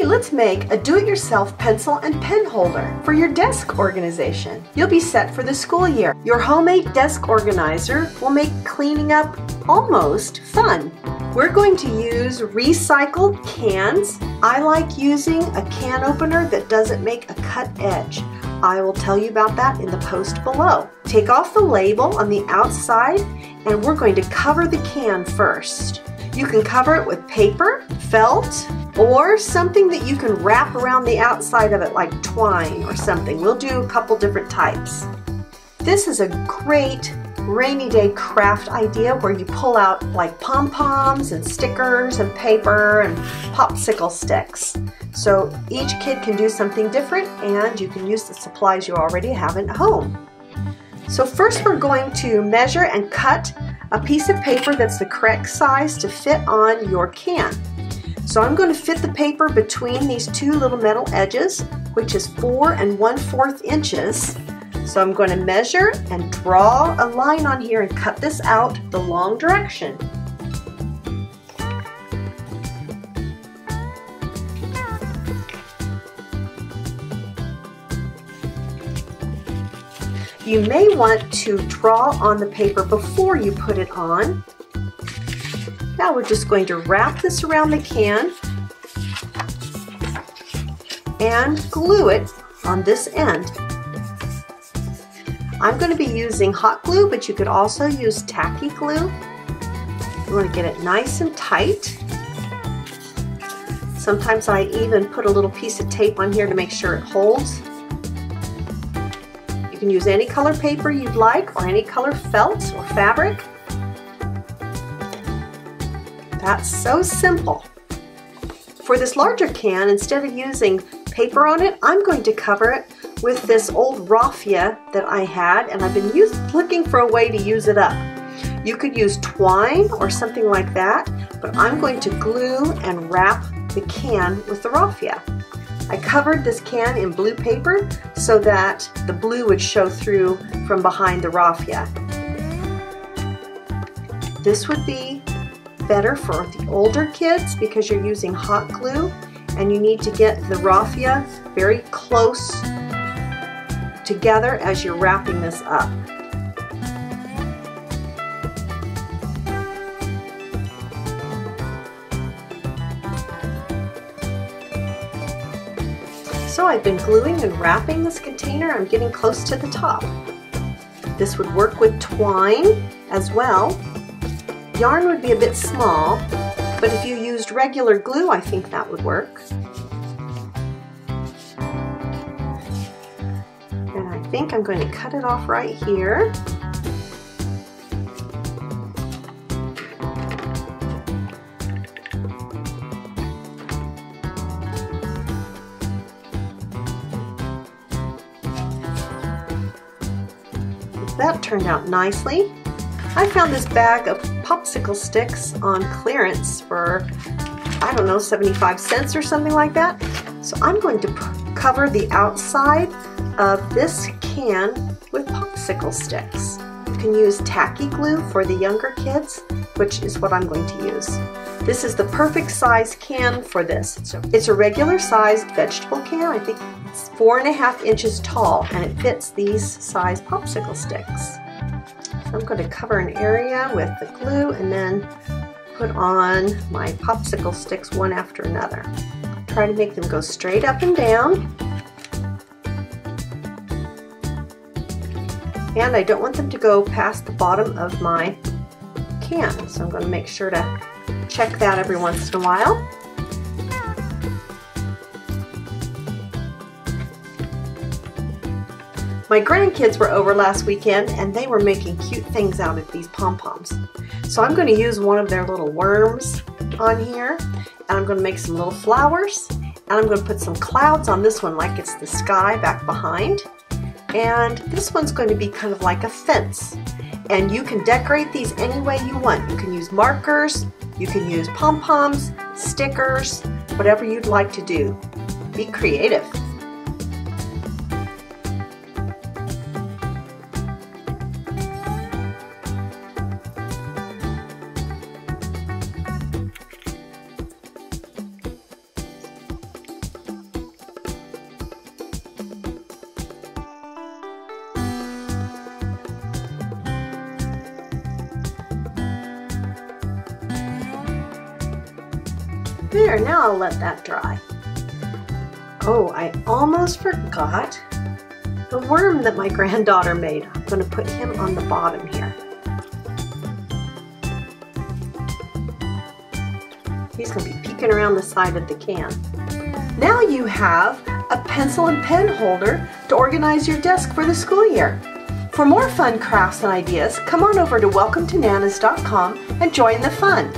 let's make a do-it-yourself pencil and pen holder for your desk organization. You'll be set for the school year. Your homemade desk organizer will make cleaning up almost fun. We're going to use recycled cans. I like using a can opener that doesn't make a cut edge. I will tell you about that in the post below. Take off the label on the outside and we're going to cover the can first. You can cover it with paper, felt, or something that you can wrap around the outside of it like twine or something. We'll do a couple different types. This is a great rainy day craft idea where you pull out like pom-poms and stickers and paper and popsicle sticks. So each kid can do something different and you can use the supplies you already have at home. So first we're going to measure and cut a piece of paper that's the correct size to fit on your can. So I'm going to fit the paper between these two little metal edges, which is 4 1/4 inches. So I'm going to measure and draw a line on here and cut this out the long direction. You may want to draw on the paper before you put it on. Now we're just going to wrap this around the can and glue it on this end. I'm going to be using hot glue, but you could also use tacky glue. You want to get it nice and tight. Sometimes I even put a little piece of tape on here to make sure it holds. You can use any color paper you'd like or any color felt or fabric. That's so simple. For this larger can, instead of using paper on it, I'm going to cover it with this old raffia that I had, and I've been looking for a way to use it up. You could use twine or something like that, but I'm going to glue and wrap the can with the raffia. I covered this can in blue paper so that the blue would show through from behind the raffia. This would be better for the older kids because you're using hot glue and you need to get the raffia very close together as you're wrapping this up. So I've been gluing and wrapping this container. I'm getting close to the top. This would work with twine as well. Yarn would be a bit small, but if you used regular glue, I think that would work. And I think I'm going to cut it off right here. That turned out nicely. I found this bag of popsicle sticks on clearance for, I don't know, 75 cents or something like that. So I'm going to cover the outside of this can with popsicle sticks. You can use tacky glue for the younger kids, which is what I'm going to use. This is the perfect size can for this. It's a regular sized vegetable can. I think it's 4 1/2 inches tall and it fits these size popsicle sticks. I'm going to cover an area with the glue and then put on my popsicle sticks one after another. Try to make them go straight up and down. And I don't want them to go past the bottom of my can, so I'm going to make sure to check that every once in a while. My grandkids were over last weekend and they were making cute things out of these pom-poms. So I'm going to use one of their little worms on here and I'm going to make some little flowers and I'm going to put some clouds on this one like it's the sky back behind. And this one's going to be kind of like a fence. And you can decorate these any way you want. You can use markers, you can use pom-poms, stickers, whatever you'd like to do. Be creative. There, now I'll let that dry. Oh, I almost forgot the worm that my granddaughter made. I'm going to put him on the bottom here. He's going to be peeking around the side of the can. Now you have a pencil and pen holder to organize your desk for the school year. For more fun crafts and ideas, come on over to welcometananas.com and join the fun.